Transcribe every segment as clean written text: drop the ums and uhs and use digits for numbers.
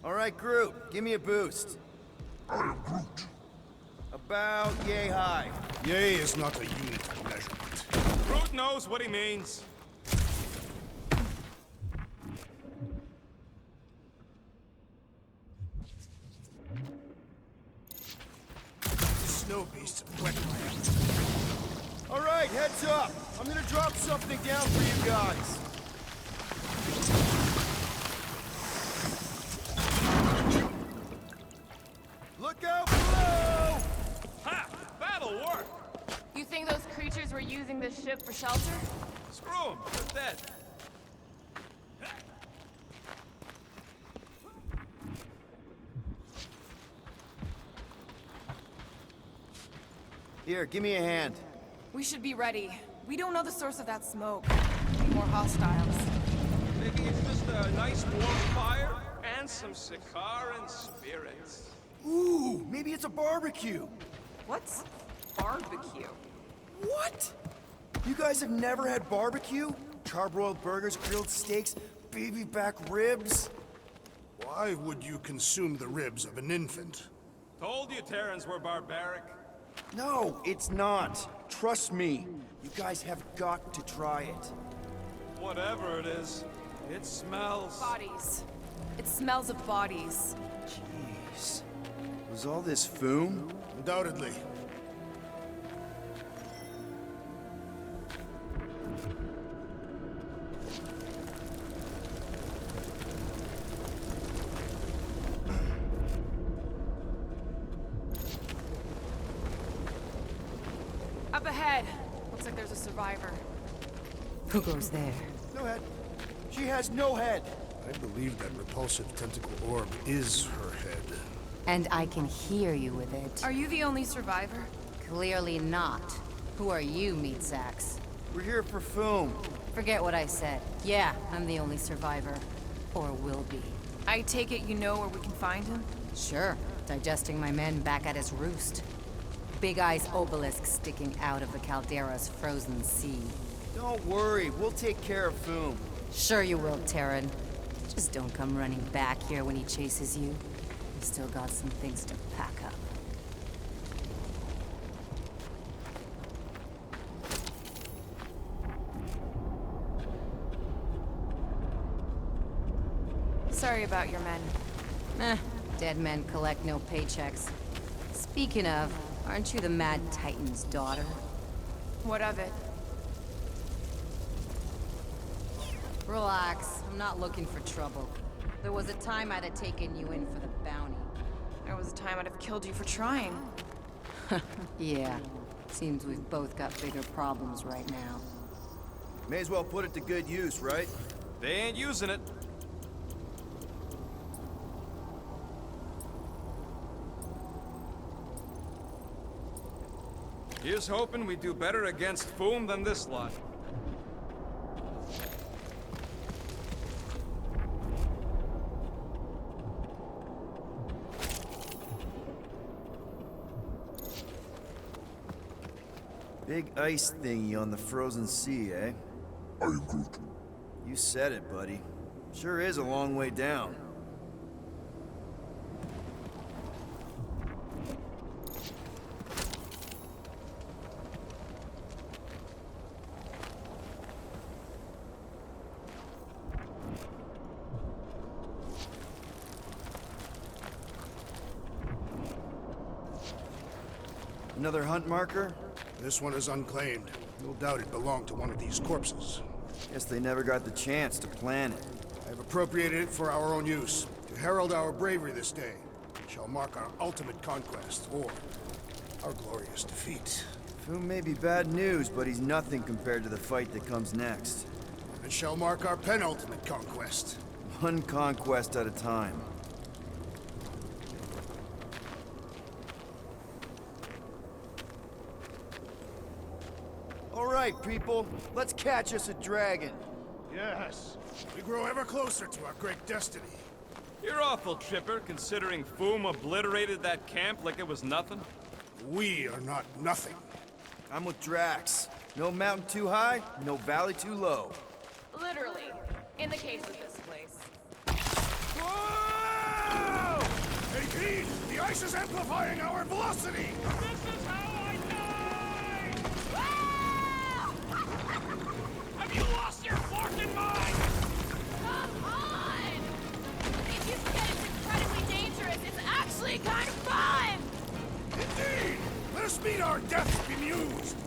All right, Groot, give me a boost. I am Groot. About yay high. Yay is not a unit of measurement. Groot knows what he means. Snow beasts wet my hands. All right, heads up. I'm gonna drop something down for you guys. Look out below! Ha! That'll work! You think those creatures were using this ship for shelter? Screw them, they're dead. Here, give me a hand. We should be ready. We don't know the source of that smoke. Be more hostiles. Maybe it's just a nice warm fire and some Sakaran spirits. Ooh, maybe it's a barbecue. What's barbecue? What? You guys have never had barbecue? Charbroiled burgers, grilled steaks, baby back ribs? Why would you consume the ribs of an infant? Told you Terrans were barbaric. No, it's not. Trust me. You guys have got to try it. Whatever it is, it smells. Bodies. It smells of bodies. Jeez. Was all this Foom? Undoubtedly. Up ahead. Looks like there's a survivor. Who goes there? No head. She has no head. I believe that repulsive tentacle orb is her head. And I can hear you with it. Are you the only survivor? Clearly not. Who are you, meat sacks? We're here for Foom. Forget what I said. Yeah, I'm the only survivor. Or will be. I take it you know where we can find him? Sure. Digesting my men back at his roost. Big Eye's obelisk sticking out of the Caldera's frozen sea. Don't worry, we'll take care of Foom. Sure you will, Terran. Just don't come running back here when he chases you. We've still got some things to pack up. Sorry about your men. Dead men collect no paychecks. Speaking of, aren't you the Mad Titan's daughter? What of it? Relax, I'm not looking for trouble. There was a time I'd have taken you in for the bounty. There was a time I'd have killed you for trying. Yeah, seems we've both got bigger problems right now. May as well put it to good use, right? They ain't using it. Here's hoping we do better against Foom than this lot. Big ice thingy on the frozen sea, eh? I am Groot. You said it, buddy. Sure is a long way down. Another hunt marker? This one is unclaimed. No doubt it belonged to one of these corpses. Guess they never got the chance to plan it. I have appropriated it for our own use, to herald our bravery this day. It shall mark our ultimate conquest, or our glorious defeat. Foom may be bad news, but he's nothing compared to the fight that comes next. It shall mark our penultimate conquest. One conquest at a time. All right, people, let's catch us a dragon. Yes. We grow ever closer to our great destiny. You're awful chipper, considering Foom obliterated that camp like it was nothing. We are not nothing. I'm with Drax. No mountain too high, no valley too low. Literally. In the case of this place. Ah! Hey, Pete! The ice is amplifying our velocity! This is how I die! Have you lost your fucking mind? Come on! If you forget it's incredibly dangerous, it's actually kind of fun! Indeed! Let us meet our deaths bemused!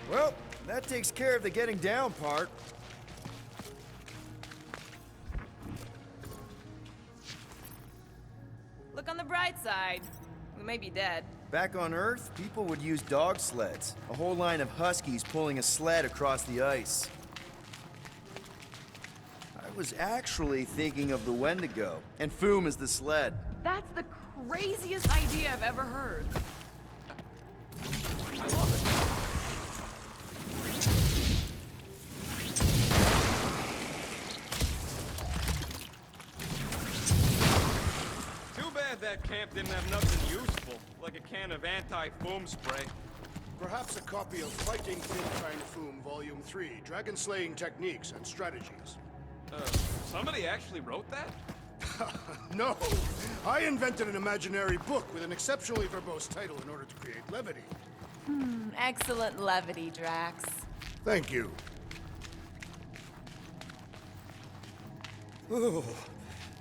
Well, that takes care of the getting down part. Look on the bright side. We may be dead. Back on Earth, people would use dog sleds. A whole line of huskies pulling a sled across the ice. I was actually thinking of the Wendigo, and Foom is the sled. That's the craziest idea I've ever heard. I love it. Too bad that camp didn't have nothing useful, like a can of anti-foam spray. Perhaps a copy of Fighting Fin Fang Foom Volume 3, Dragon Slaying Techniques and Strategies. Somebody actually wrote that? No! I invented an imaginary book with an exceptionally verbose title in order to create levity. Excellent levity, Drax. Thank you. Oh,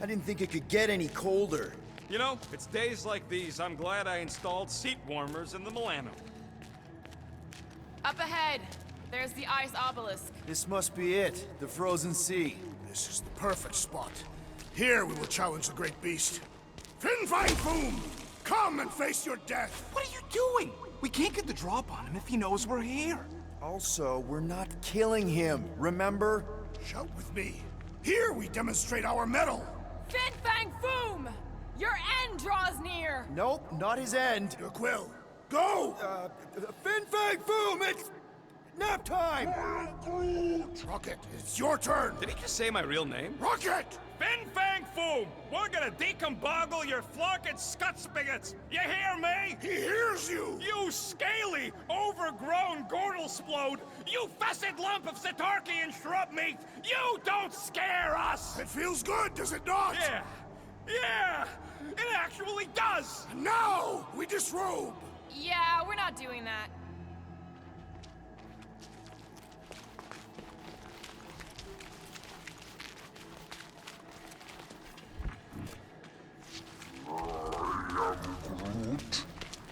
I didn't think it could get any colder. You know, it's days like these I'm glad I installed seat warmers in the Milano. Up ahead, there's the ice obelisk. This must be it, the frozen sea. This is the perfect spot. Here we will challenge the great beast. Fin Fang Foom! Come and face your death! What are you doing? We can't get the drop on him if he knows we're here. Also, we're not killing him, remember? Shout with me. Here we demonstrate our mettle. Fin Fang Foom! Your end draws near! Nope, not his end. Your quill. Go! Fin Fang Foom, it's nap time! Rocket, it's your turn. Did he just say my real name? Rocket! Fin Fang Foom! We're gonna decomboggle your flunking scut spigots! You hear me? He hears you! You scaly, overgrown gordle-splode! You fessed lump of Satarkian shrub meat! You don't scare us! It feels good, does it not? Yeah! Yeah! It actually does! And now, we disrobe! Yeah, we're not doing that.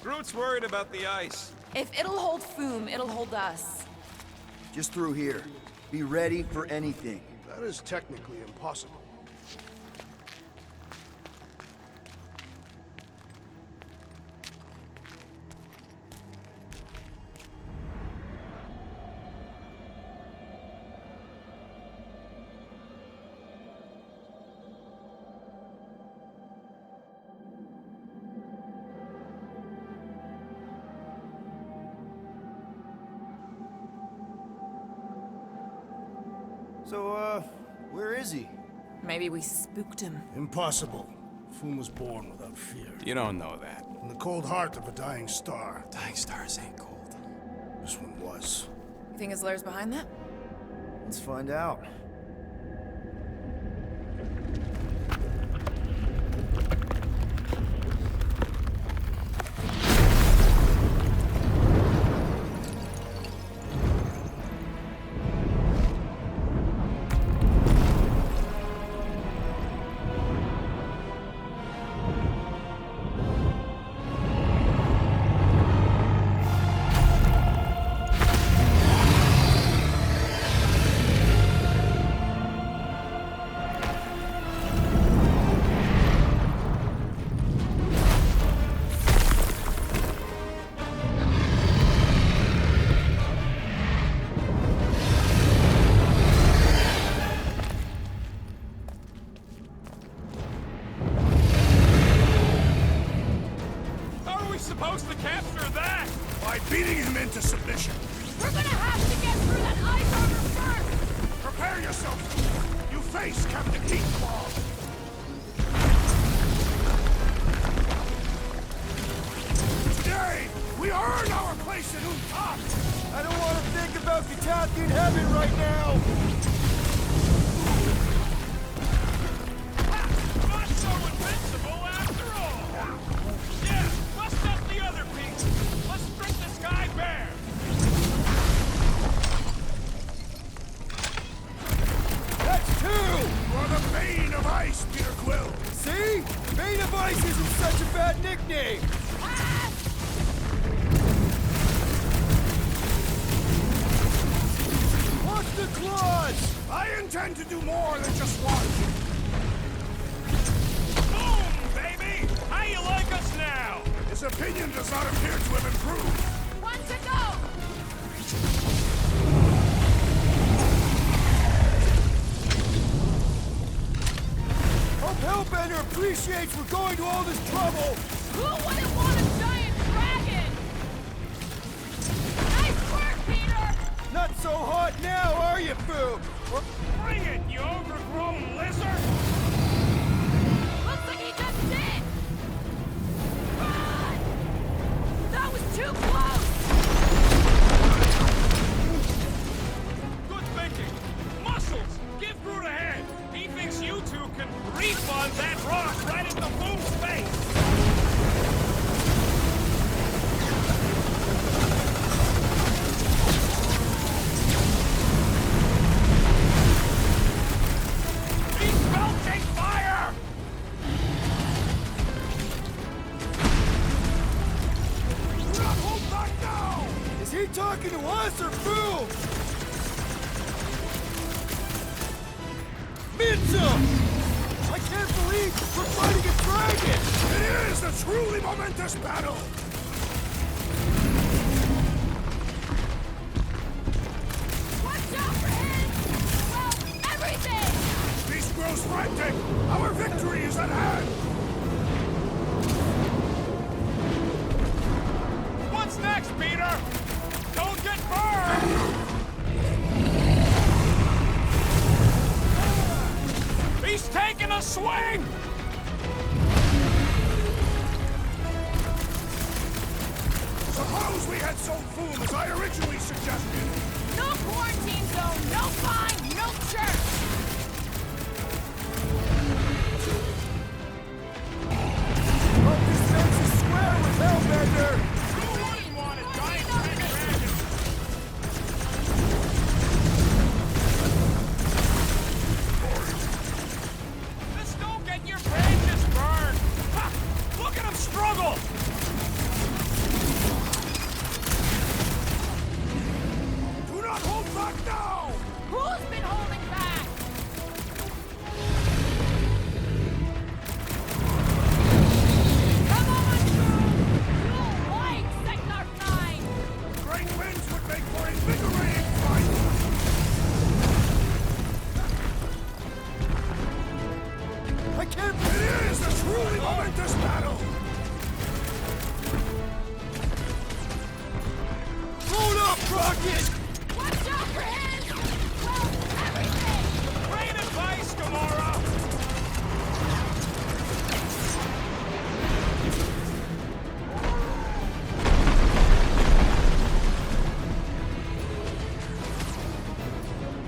Groot's worried about the ice. If it'll hold Foom, it'll hold us. Just through here. Be ready for anything. That is technically impossible. So, where is he? Maybe we spooked him. Impossible. Foom was born without fear. You don't know that. In the cold heart of a dying star. Dying stars ain't cold. This one was. You think his lair's behind that? Let's find out. Supposed to capture that! By beating him into submission. We're gonna have to get through that ice armor first! Prepare yourself! You face Captain Heatclaw! Jackson und Tag! I don't want to think about Kentucky in heaven right now! Not so invincible after all! Yeah, bust up the other pieces! Let's strip this guy bare! That's two! You are the Bane of Ice, Peter Quill! See? Bane of Ice isn't such a bad nickname! Watch the claws! I intend to do more than just watch. Boom, baby! How you like us now? His opinion does not appear to have improved. One to go! Hope Hellbender appreciates we're going to all this trouble! Who wouldn't want a giant dragon? Nice work, Peter! Not so hot now, are you, Foom? Bring it, you overgrown lizard! Looks like he just did! Run! That was too close! Good thinking. Muscles, give Groot a hand. He thinks you two can refund that rock right into Foom's face. He's belching fire! Do not hold back now! Is he talking to us or Foom? Mitchum! I can't believe we're fighting a dragon! It is a truly momentous battle! Watch out for him! Well, everything! Beast grows frantic! Our victory is at hand! What's next, Peter? Don't get burned! He's taking a swing! Suppose we had sold Foom as I originally suggested! No quarantine zone, no fine, no church! Hope this fence is square with Hellbender! Who wouldn't want a giant red dragon? This don't get your pages burned! Ha! Look at him struggle! Do not hold back now! Who's been holding back? Come on, Groot! You'll like Sector 9! Great winds would make for invigorating fight! I can't It is a truly momentous battle! Hold up, Rocket! Watch out for him! Well, everything! Great advice, Gamora!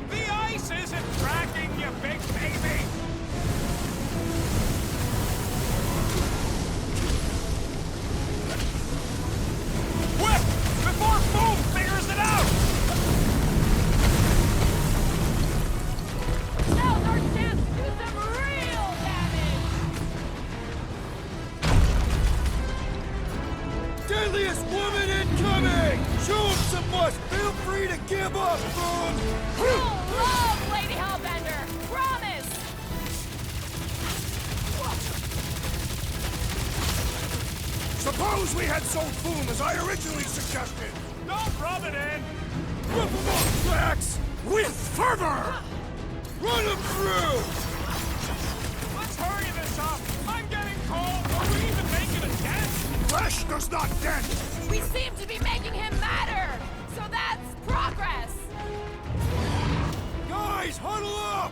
The ice isn't cracking, you big baby! Whip! Before Foom figures it out! Now's our chance to do some real damage! Deadliest woman incoming! Show him some mush! Feel free to give up, Foom! You'll love Lady Hellbender! Promise! Suppose we had sold Foom as I originally suggested! Don't rub it in! Rip him off, Drax! With fervor! Run him through! Let's hurry this up! I'm getting cold! Are we even making a dent? Flesh does not dent! We seem to be making him matter! So that's progress! Guys, huddle up!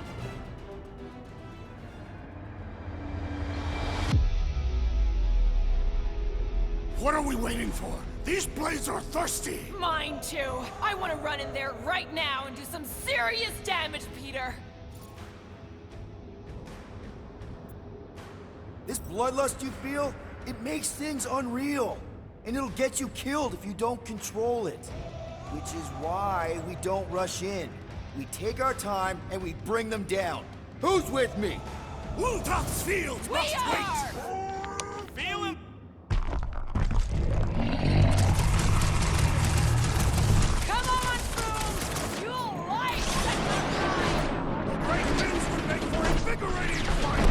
What are we waiting for? These blades are thirsty! Mine too. I want to run in there right now and do some serious damage, Peter. This bloodlust you feel, it makes things unreal. And it'll get you killed if you don't control it. Which is why we don't rush in. We take our time and we bring them down. Who's with me? Ultra's field We must are! wait! Feeling... Come on, Foom! You'll like Sector 9! Great winds would make for invigorating fight!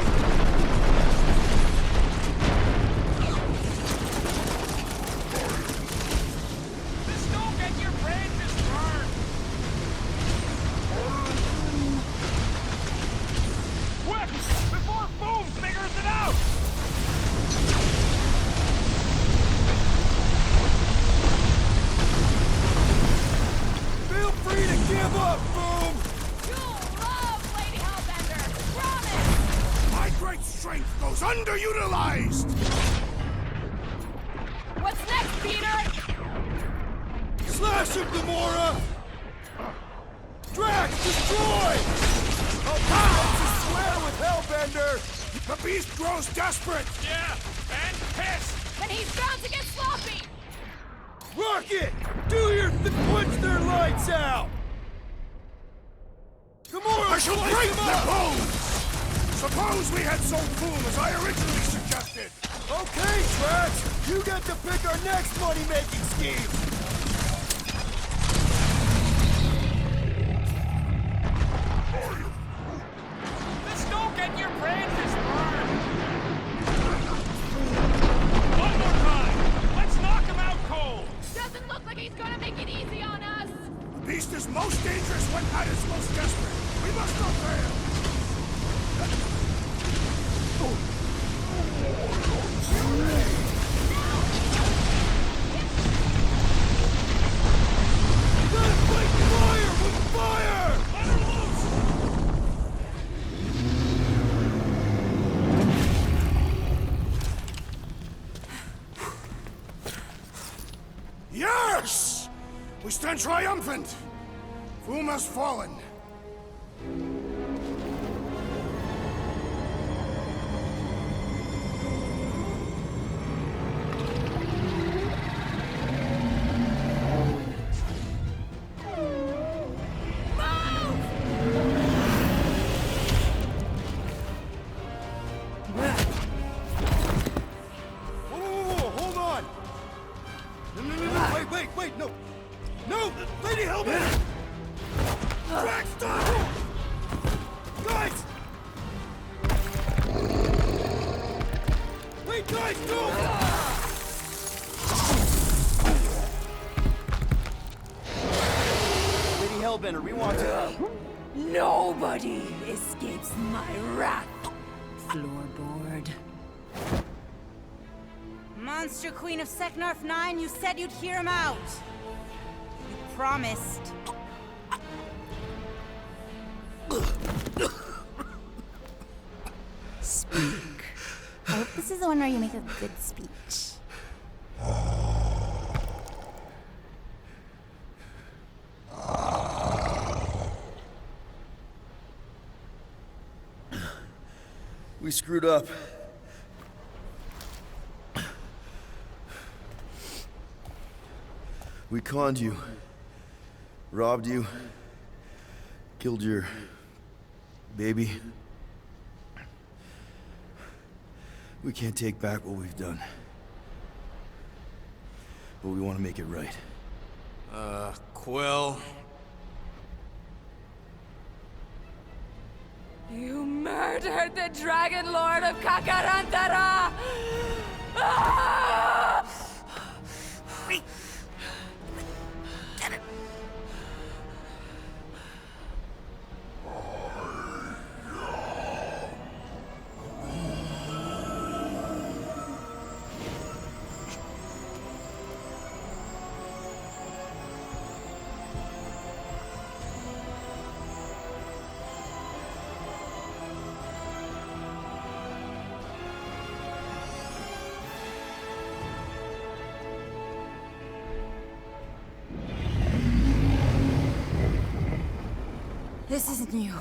This don't get your branches burned! Quick! Before Foom figures it out! Feel free to give up, Boom! You'll love Lady Hellbender! Promise! My great strength goes underutilized! What's next, Peter? Slash him, Gamora! Drax, destroy! I'll to swear with Hellbender! The beast grows desperate! Yeah, and pissed! Then he's bound to get sloppy! Rocket! Do your punch their lights out! Gamora, I shall slice break them their up! bones! Suppose we had sold Foom as I originally suggested! Okay, Drax! You get to pick our next money-making scheme! This don't get your branches burned! One more time! Let's knock him out cold! Doesn't look like he's gonna make it easy on us! The beast is most dangerous when at its most desperate! We must not fail! Gotta fight fire with fire! Let her loose! Yes! We stand triumphant! Foom has fallen. Whoa, hold on! No, wait, no! No! Lady Hellman! Drax, stop! Guys! Wait, guys, don't! Lady Hellbender, we want to... Nobody escapes my wrath. Floorboard. Monster Queen of Seknarf 9, you said you'd hear him out. You promised. Speak. I hope this is the one where you make a good speech. We screwed up. We conned you, robbed you, killed your baby. We can't take back what we've done. But we want to make it right. Quill. You murdered the Dragon Lord of Kakarantara! Ah! This isn't you.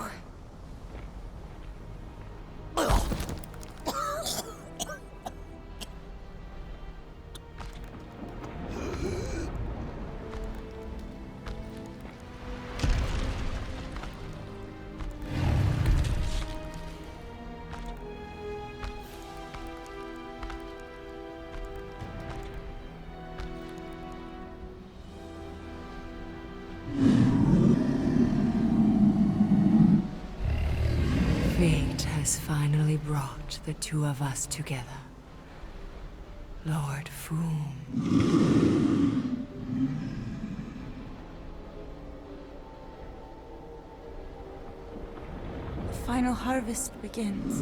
Fate has finally brought the two of us together. Lord Foom. The final harvest begins.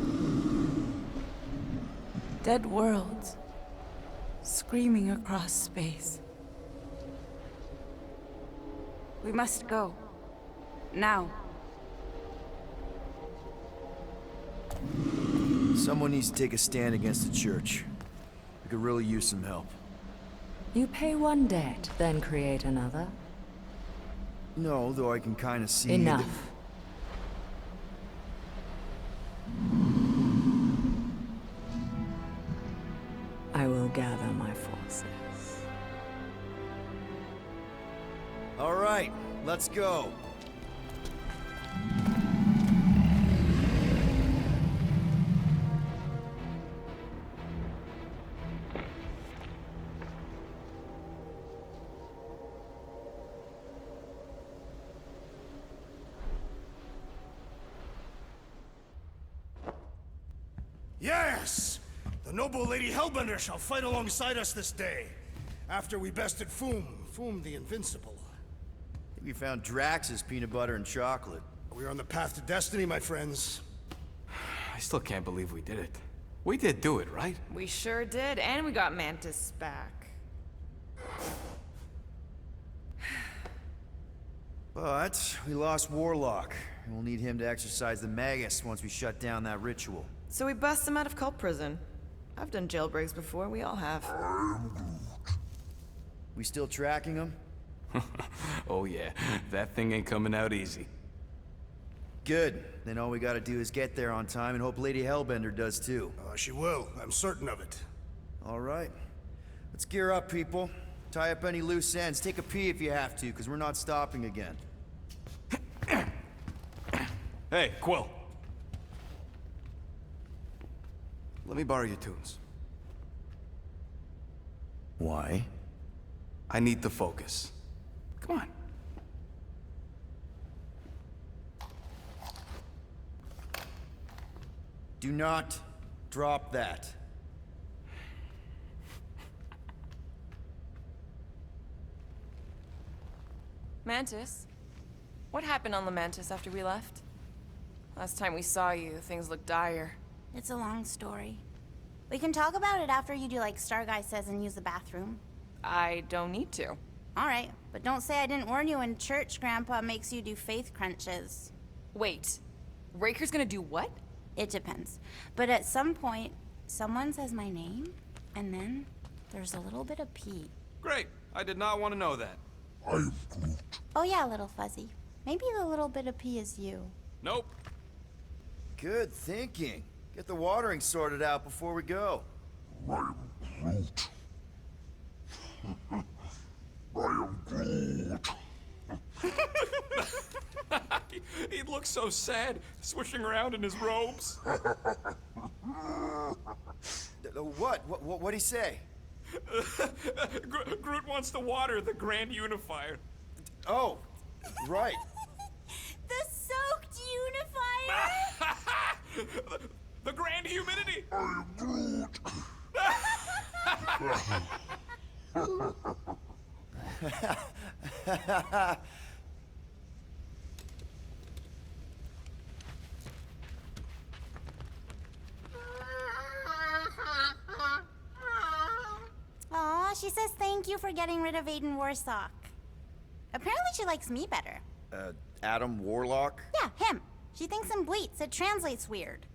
Dead worlds, screaming across space. We must go. Now. Someone needs to take a stand against the church. We could really use some help. You pay one debt, then create another. No, though I can kind of see... Enough. I will gather my forces. All right, let's go. Yes! The noble Lady Hellbender shall fight alongside us this day. After we bested Foom the Invincible. I think we found Drax's peanut butter and chocolate. We are on the path to destiny, my friends. I still can't believe we did it. We did do it, right? We sure did, and we got Mantis back. But we lost Warlock, and we'll need him to exercise the Magus once we shut down that ritual. So we bust him out of cult prison. I've done jailbreaks before, we all have. We still tracking him? Oh yeah, that thing ain't coming out easy. Good. Then all we gotta do is get there on time and hope Lady Hellbender does too. She will. I'm certain of it. All right. Let's gear up, people. Tie up any loose ends. Take a pee if you have to, because we're not stopping again. Hey, Quill. Let me borrow your tunes. Why? I need to focus. Come on. Do not drop that. Mantis? What happened on the Mantis after we left? Last time we saw you, things looked dire. It's a long story. We can talk about it after you do like Star Guy says and use the bathroom. I don't need to. Alright, but don't say I didn't warn you in church Grandpa makes you do faith crunches. Wait, Raker's gonna do what? It depends. But at some point, someone says my name, and then there's a little bit of pee. Great. I did not want to know that. Oh yeah, little fuzzy. Maybe the little bit of pee is you. Nope. Good thinking. Get the watering sorted out before we go. He looks so sad, swishing around in his robes. What'd he say? Groot wants to water the Grand Unifier. Oh, right. The soaked unifier! The Grand Humidity! Aw, she says thank you for getting rid of Aiden Warsock. Apparently she likes me better. Adam Warlock? Yeah, him. She thinks in bleats. It translates weird.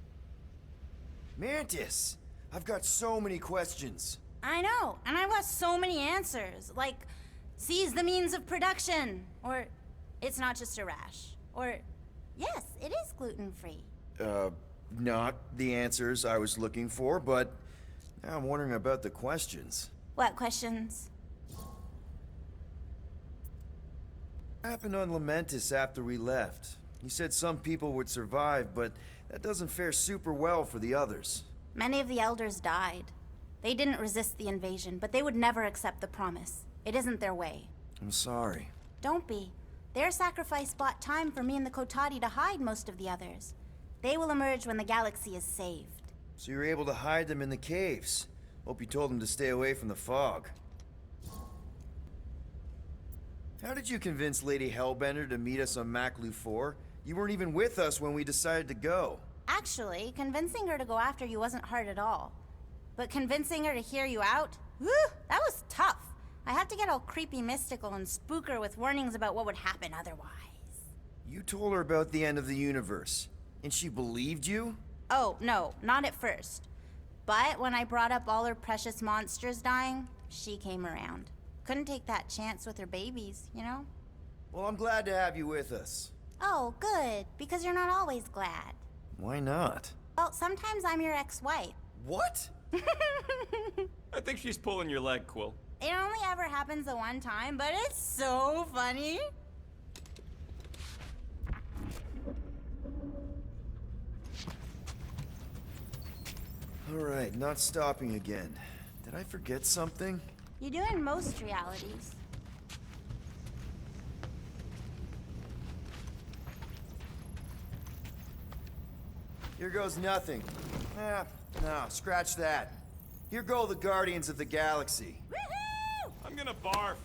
Mantis! I've got so many questions. I know, and I've got so many answers. Like, seize the means of production. Or, it's not just a rash. Or, Yes, it is gluten-free. Not the answers I was looking for, but now I'm wondering about the questions. What questions? What happened on Lamentis after we left? You said some people would survive, but that doesn't fare super well for the others. Many of the elders died. They didn't resist the invasion, but they would never accept the promise. It isn't their way. I'm sorry. Don't be. Their sacrifice bought time for me and the Kotati to hide most of the others. They will emerge when the galaxy is saved. So you were able to hide them in the caves. Hope you told them to stay away from the fog. How did you convince Lady Hellbender to meet us on Maklu 4? You weren't even with us when we decided to go. Actually, convincing her to go after you wasn't hard at all. But convincing her to hear you out? Whew, that was tough. I had to get all creepy mystical and spook her with warnings about what would happen otherwise. You told her about the end of the universe, and she believed you? Oh, no, not at first. But when I brought up all her precious monsters dying, she came around. Couldn't take that chance with her babies, you know? Well, I'm glad to have you with us. Oh, good, because you're not always glad. Why not? Well, sometimes I'm your ex-wife. What? I think she's pulling your leg, Quill. It only ever happens the one time, but it's so funny. Alright, not stopping again. Did I forget something? You do in most realities. Here goes nothing. No, scratch that. Here go the Guardians of the Galaxy. Woohoo! I'm gonna barf.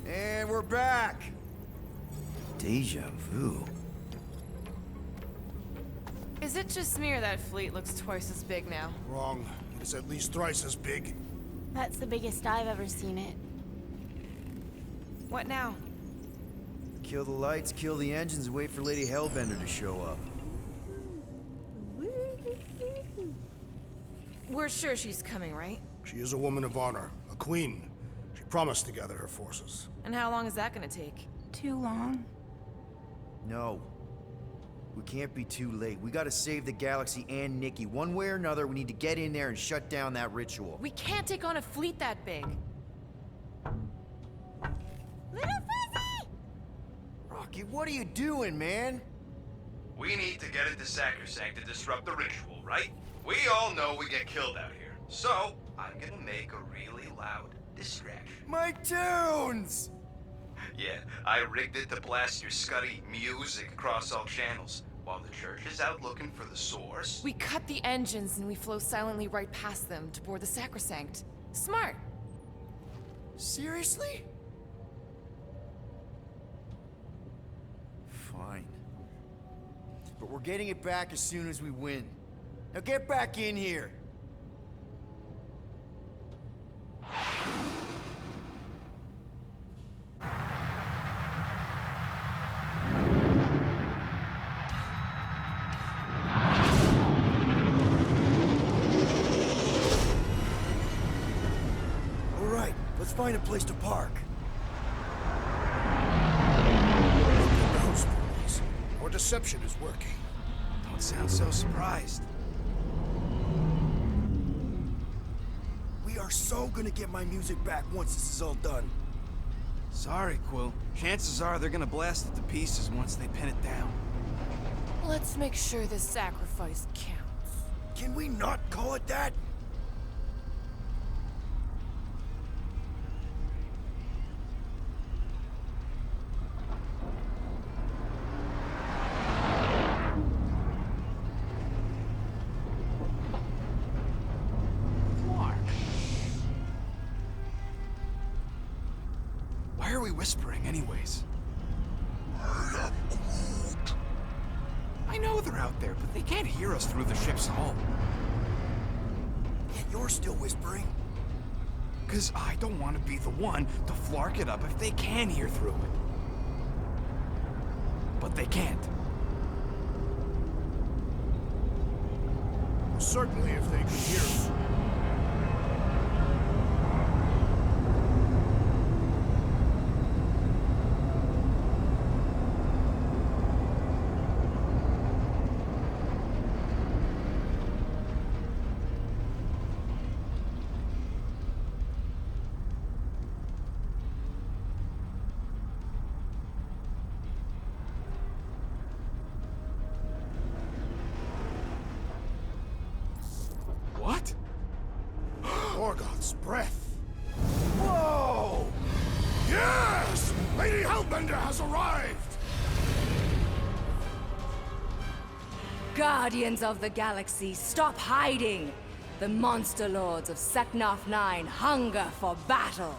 And we're back. Deja vu. Is it just me or that fleet looks twice as big now? Wrong. It is at least thrice as big. That's the biggest I've ever seen it. What now? Kill the lights, kill the engines, and wait for Lady Hellbender to show up. We're sure she's coming, right? She is a woman of honor, a queen. She promised to gather her forces. And how long is that gonna take? Too long. No. We can't be too late. We gotta save the galaxy and Nikki. One way or another, we need to get in there and shut down that ritual. We can't take on a fleet that big. Little Fuzzy! Rocky, what are you doing, man? We need to get into Sacrosanct to disrupt the ritual, right? We all know we get killed out here. So, I'm gonna make a really loud distraction. My tunes! Yeah, I rigged it to blast your scuddy music across all channels. While the church is out looking for the source... We cut the engines and we flow silently right past them to board the Sacrosanct. Smart. Seriously? Fine. But we're getting it back as soon as we win. Now get back in here! Alright, let's find a place to park. Those boys. Our deception is working. Don't sound so surprised. We are so gonna get my music back once this is all done. Sorry, Quill. Chances are they're gonna blast it to pieces once they pin it down. Let's make sure this sacrifice counts. Can we not call it that? Why are we whispering anyways? I know they're out there, but they can't hear us through the ship's hull. Yet you're still whispering. Cause I don't want to be the one to flark it up if they can hear through it. hope they can't. Certainly if they could hear us. What? Morgoth's breath. Whoa! Yes! Lady Hellbender has arrived! Guardians of the Galaxy, stop hiding! The monster lords of Seknarf 9 hunger for battle.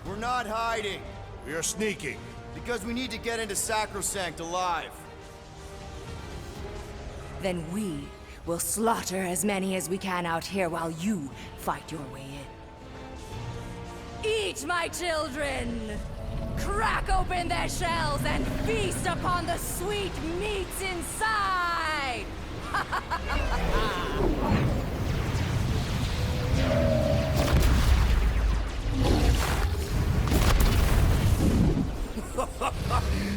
We're not hiding. We are sneaking. Because we need to get into Sacrosanct alive. Then we will slaughter as many as we can out here while you fight your way in. Eat, my children! Crack open their shells and feast upon the sweet meats inside!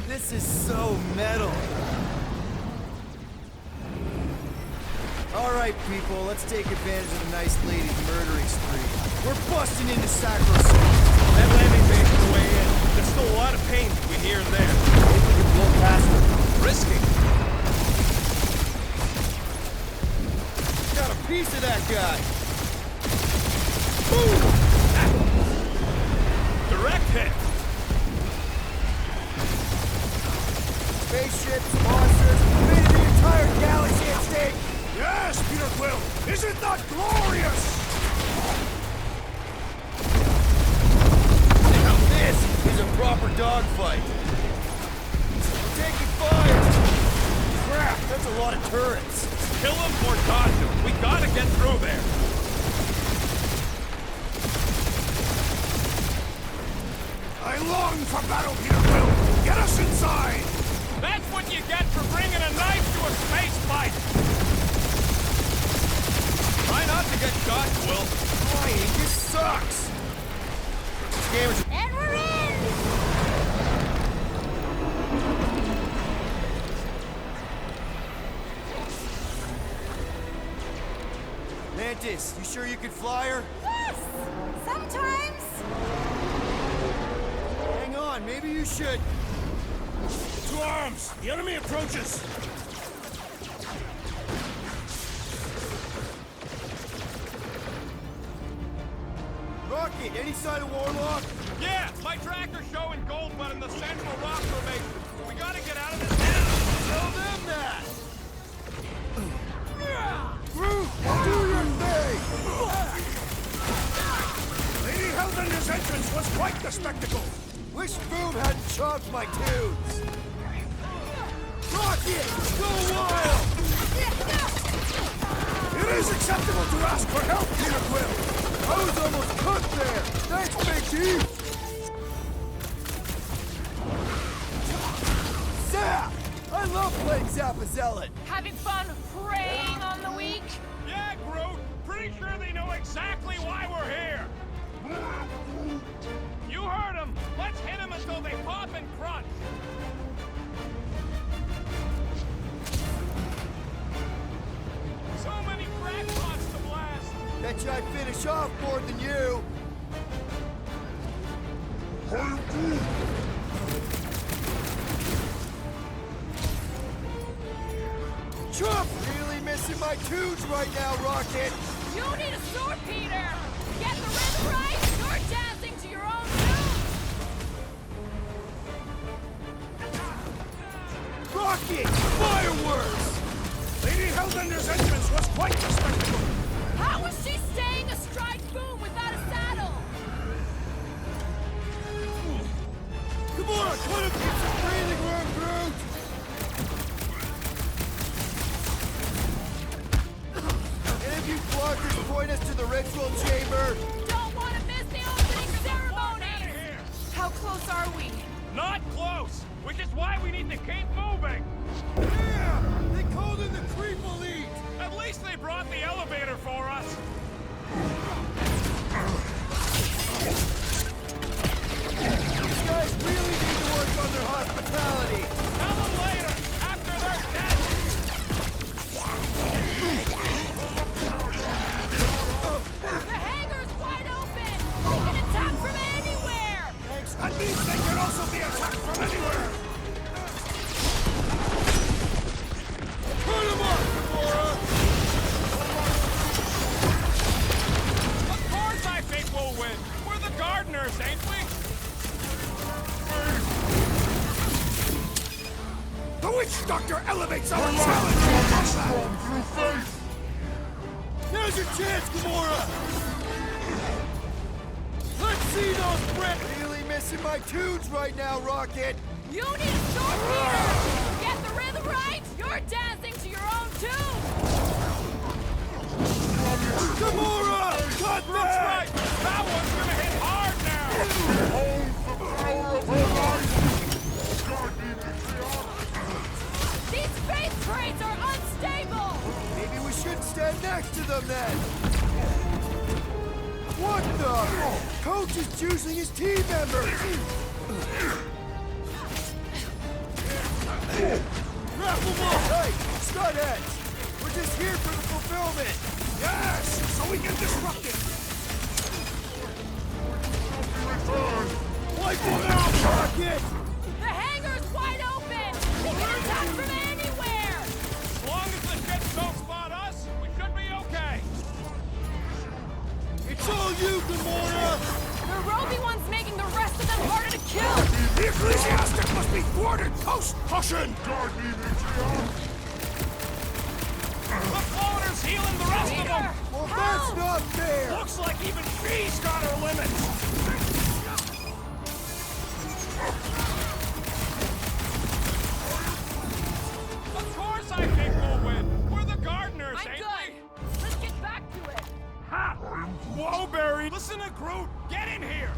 This is so metal. All right, people, let's take advantage of the nice lady's murdering spree. We're busting into Sacrosanct. That landing base is the way in. There's still a lot of pain between here and there. Maybe we can blow past them. Risky. Got a piece of that guy. Boom! Direct hit. Spaceships, monsters, maybe the entire galaxy at stake. Yes, Peter Quill! Isn't that glorious? Now this is a proper dogfight. We're taking fire. Crap, that's a lot of turrets. Kill him or dodge him. We gotta get through there. I long for battle, Peter Quill! Get us inside! That's what you get for bringing a knife to a space fight. Try not to get shot, Quill. Flying just sucks. This game is... And we're in! Mantis, you sure you can fly her? Yes! Sometimes! Hang on, maybe you should. To arms! The enemy approaches! Rocket, any sign of Warlock? Yeah, my tracker's showing gold, but in the central rock formation. We gotta get out of this now. Tell them that! Groot, do your thing! Lady Hellbender's entrance was quite the spectacle! Wish Foom hadn't chopped my tunes! Rocket, go wild! It is acceptable to ask for help, Peter Quill! I was almost cooked there! Thanks, Big T! Zap! I love playing Zappazealot! Having fun preying on the weak? Yeah, Groot. Pretty sure they know exactly why we're here. You heard them. Let's hit them until they pop and crunch. So many crackpots to blast. Bet you I'd finish off more than you! Trump! Really missing my tunes right now, Rocket! You need a sword, Peter! Get the rhythm right, you're dancing to your own tune! Rocket! Fireworks! Lady Hellbender's entrance was quite the spectacle! How was she staying astride Foom without a saddle? Come on, put him in some breathing room, Groot! Any of you blockers point us to the ritual chamber? Don't want to miss the opening ceremony! How close are we? Not close, which is why we need to keep moving. Doctor elevates our challenge! Now's your chance, Gamora! Let's see those bricks! Really missing my tunes right now, Rocket! You need a sword beater! Get the rhythm right! You're dancing to your own tune! Gamora! Cut that! Right! That one's gonna hit hard now! These faith trains are unstable! Maybe we shouldn't stand next to them then! What the? Coach is juicing his team members! Wrap them up! Hey, Stutheads! We're just here for the fulfillment! Yes! So we can disrupt it! Wipe them out, Rocket! The hangar's wide open! They can attack from anywhere! As long as the ships don't spot us, we should be okay. It's all you, Gamora! The rovey one's making the rest of them harder to kill! The ecclesiastic must be thwarted! Post caution! The floater's healing the rest of them! Well, that's not fair! Looks like even she's got her limits! Of course I think we'll win! We're the gardeners, I'm ain't good! we? Let's get back to it! Ha! Whoa, Barry! Listen to Groot! Get in here!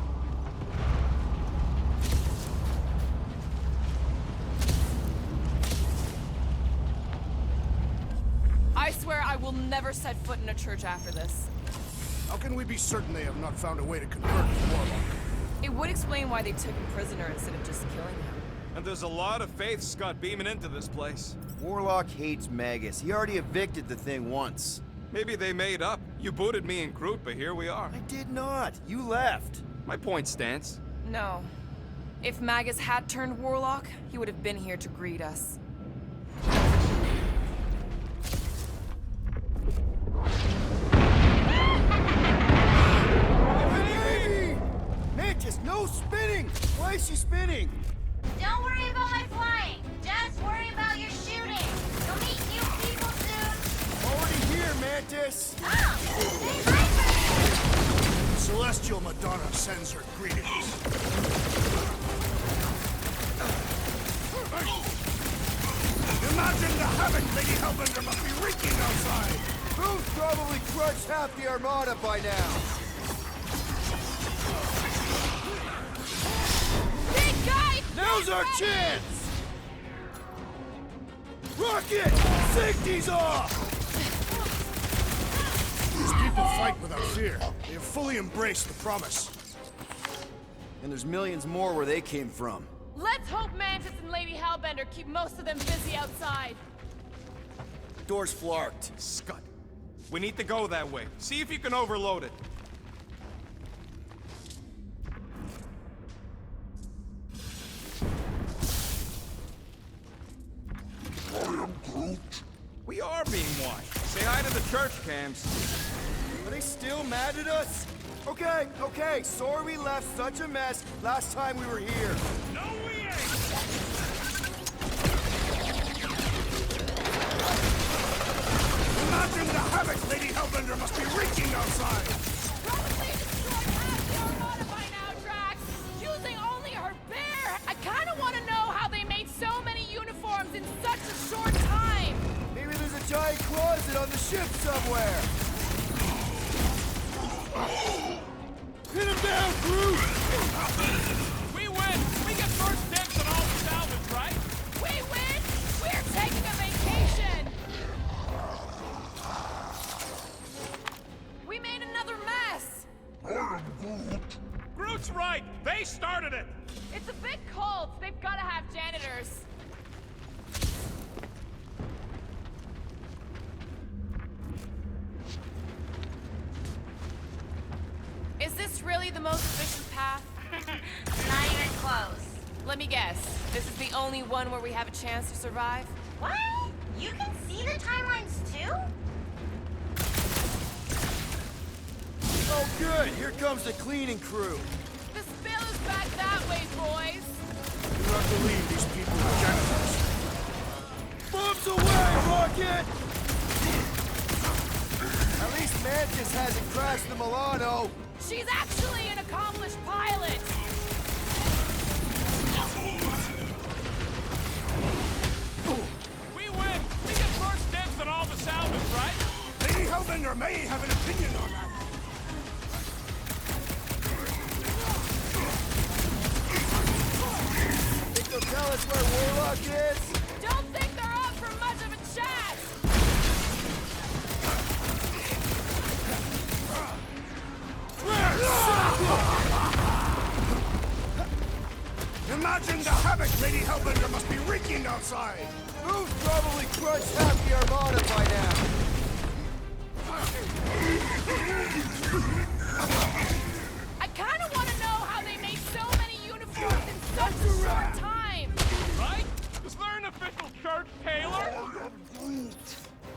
I swear I will never set foot in a church after this. How can we be certain they have not found a way to convert the Warlock? It would explain why they took him prisoner instead of just killing him. And there's a lot of faith Scott beaming into this place. Warlock hates Magus. He already evicted the thing once. Maybe they made up. You booted me and Groot, but here we are. I did not. You left. My point stands. No. If Magus had turned Warlock, he would have been here to greet us. Baby! Mantis, no spinning! Why is she spinning? Don't worry about my flying. Just worry about your shooting. You'll meet new people soon. Already here, Mantis! Oh! Say hi for Celestial Madonna sends her greetings. Imagine the havoc Lady Hellbender must be wreaking outside! Who's probably crushed half the Armada by now? Big guy! Now's our chance! Rocket! Safety's off! These people fight without fear. They have fully embraced the promise. And there's millions more where they came from. Let's hope Mantis and Lady Hellbender keep most of them busy outside. Door's flarked. Scott, we need to go that way. See if you can overload it. We are being watched. Say hi to the church cams. Are they still mad at us? Okay, okay, sorry we left such a mess last time we were here. No, we ain't! Imagine the havoc Lady Hellbender must be wreaking outside! Probably destroyed half the Armada by now, Drax! Using only her bear! I kinda wanna know how they made so many uniforms in such a short time! Maybe there's a giant closet on the ship somewhere. Hit him down, Groot! We win! We get first dibs on all the salvage, right? We win! We're taking a vacation! We made another mess! Groot's right! They started it! It's a big cult. They've gotta have janitors. Is this really the most efficient path? Not even close. Let me guess. This is the only one where we have a chance to survive? What? You can see the timelines too? Oh good, here comes the cleaning crew. The spill is back that way, boys. Do not believe these people are janitors. rocket! At least Mantis hasn't crashed the Milano. She's actually an accomplished pilot! We win! We get first dibs on all the salvage, right? Lady Hellbender may have an opinion on that. Think they'll tell us where Warlock is? Don't think they're up for much of a chat! Imagine the havoc Lady Hellbender must be wreaking outside! Who's probably crushed half the Armada by now? I kinda wanna know how they made so many uniforms in such a short time! Right? Is there an official church tailor?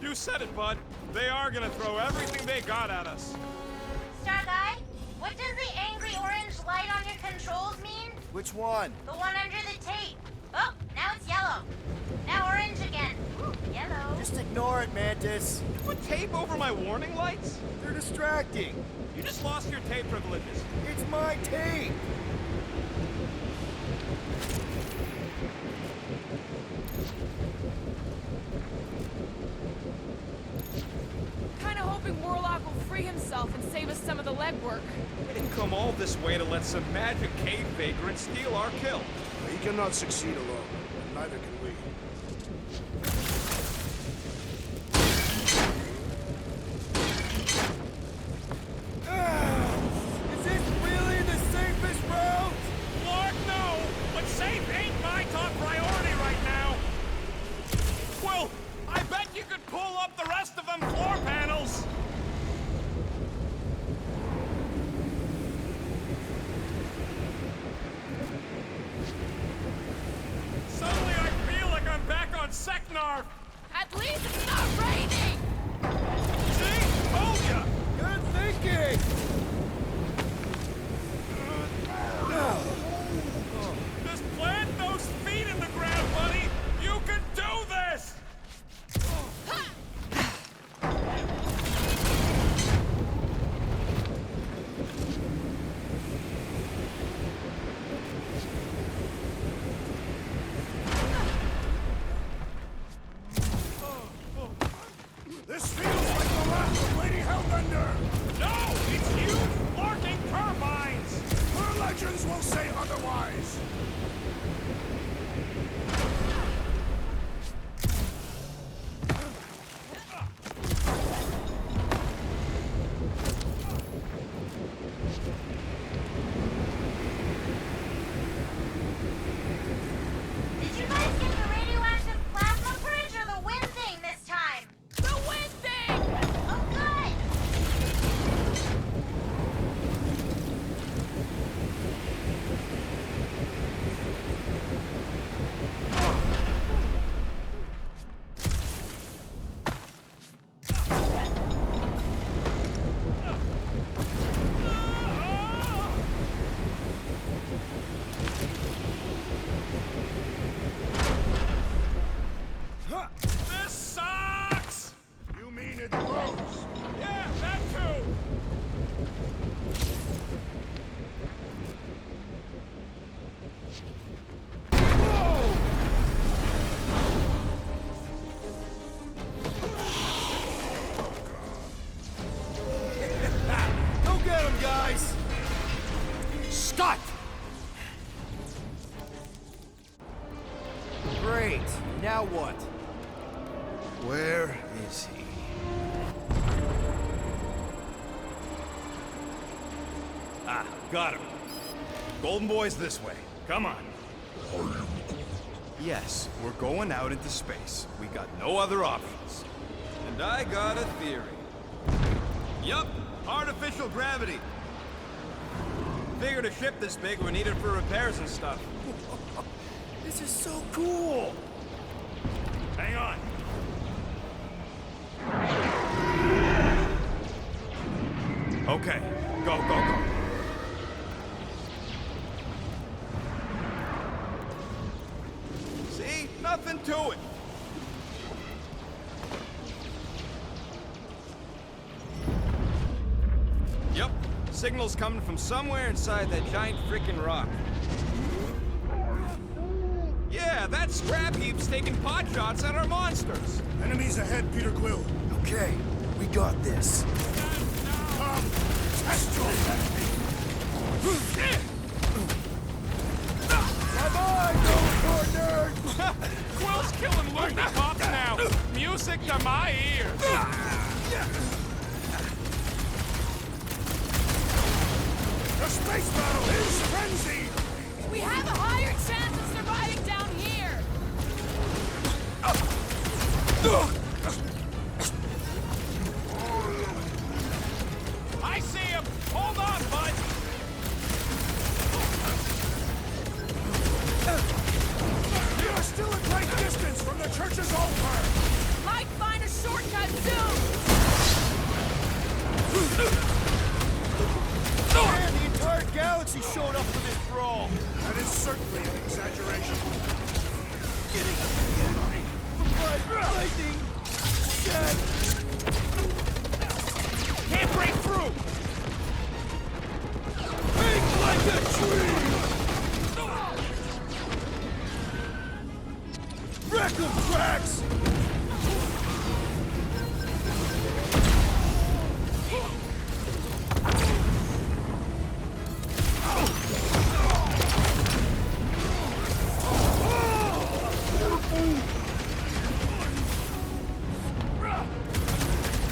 You said it, bud. They are gonna throw everything they got at us. Star Guy, what does the angry orange light on your controls mean? Which one? The one under the tape. Oh, now it's yellow. Now orange again. Ooh, yellow. Just ignore it, Mantis. You put tape over my warning lights? They're distracting. You just lost your tape privileges. It's my tape. Kinda hoping Warlock will free himself and save us some of the legwork. We didn't come all this way to let some magic cave vagrant steal our kill. He cannot succeed alone, and neither can we. Is this really the safest route? Lord, no! But safe ain't my top priority right now! Well, I bet you could pull up the rest of them floor panels! Suddenly I feel like I'm back on Seknarf! At least it's not raining! See? Told ya! Good thinking. Just plant those feet in the ground, buddy! You can do this! This feels like the last of Lady Hellbender! No! It's huge larking turbines! Her legends will say otherwise! Did you guys get the radioactive plasma purge or the wind thing this time? The wind thing! Oh, good! This sucks! You mean it grows? Yeah, that too! Go get him, guys. Scott! Great. Now what? Where is he? Ah, got him. Golden Boy's this way. Come on. Yes, we're going out into space. We got no other options. And I got a theory. Yup, artificial gravity. Figured a ship this big would need it for repairs and stuff. This is so cool. Hang on. Okay, go, go, go. See? Nothing to it. Signal's coming from somewhere inside that giant frickin' rock. Yeah, that scrap heap's taking pot shots at our monsters. Enemies ahead, Peter Quill. Okay, we got this. Come, test your destiny. Bye-bye, Nova nerd! Quill's killing loopy cops now. Music to my ears. The space battle is frenzied! We have a higher chance of surviving down here. I see him. Hold on, bud. You are still a great distance from the church's altar! Might find a shortcut soon. Man, the entire galaxy showed up for this brawl! That is certainly an exaggeration. Lightning! Dead! Can't break through. Big like a tree! Wreck 'em, Drax!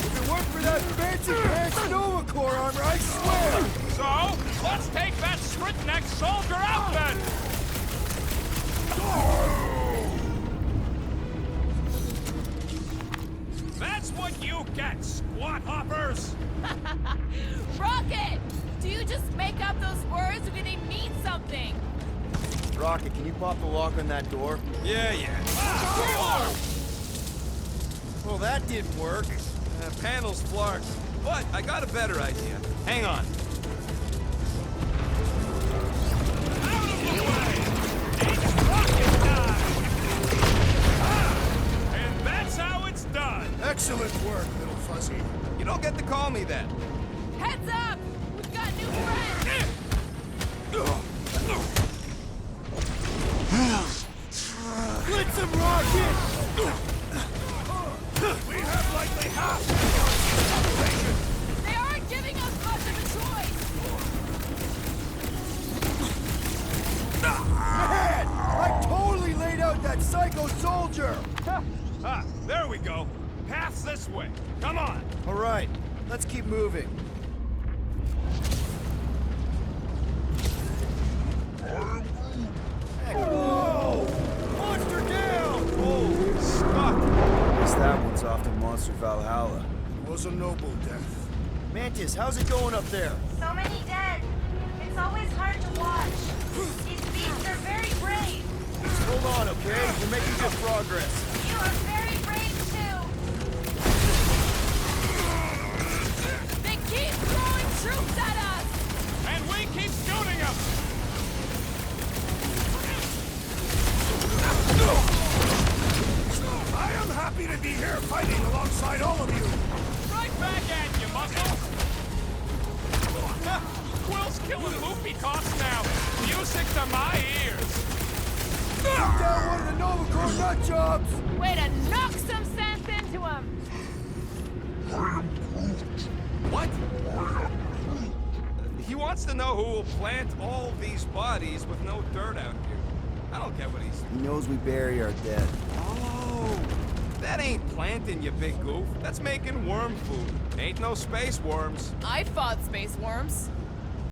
If it weren't for that fancy pants Nova Corps armor, I swear! So, let's take that slit-neck soldier out then. That's what you get, squat hoppers. Rocket! Do you just make up those words or do they mean something? Rocket, can you pop the lock on that door? Yeah. Well, that didn't work. Panel's flarked. But I got a better idea. Hang on. And that's how it's done. Excellent work, little fuzzy. You don't get to call me that. Heads up! We've got new friends! Blitz him, Rocket! We have likely half the population. They aren't giving us much of a choice! Man! I totally laid out that psycho soldier! There we go. Path's this way. Come on. All right, let's keep moving. Whoa! Monster down! Oh, stuck. Guess that one's off to Monster Valhalla. It was a noble death. Mantis, how's it going up there? So many dead. It's always hard to watch. These beasts are very brave. Hold on, okay? We're making good progress. You are very brave too. They keep throwing troops at us! And we keep shooting them. I am happy to be here fighting alongside all of you. Right back at you, muscle. Quill's killing loopy cops now. Music to my ears. Take down one of the Nova Corps nut jobs! Way to knock some sense into him! What? He wants to know who will plant all these bodies with no dirt out here. I don't get what he's... He knows we bury our dead. Oh, that ain't planting, you big goof. That's making worm food. Ain't no space worms. I fought space worms.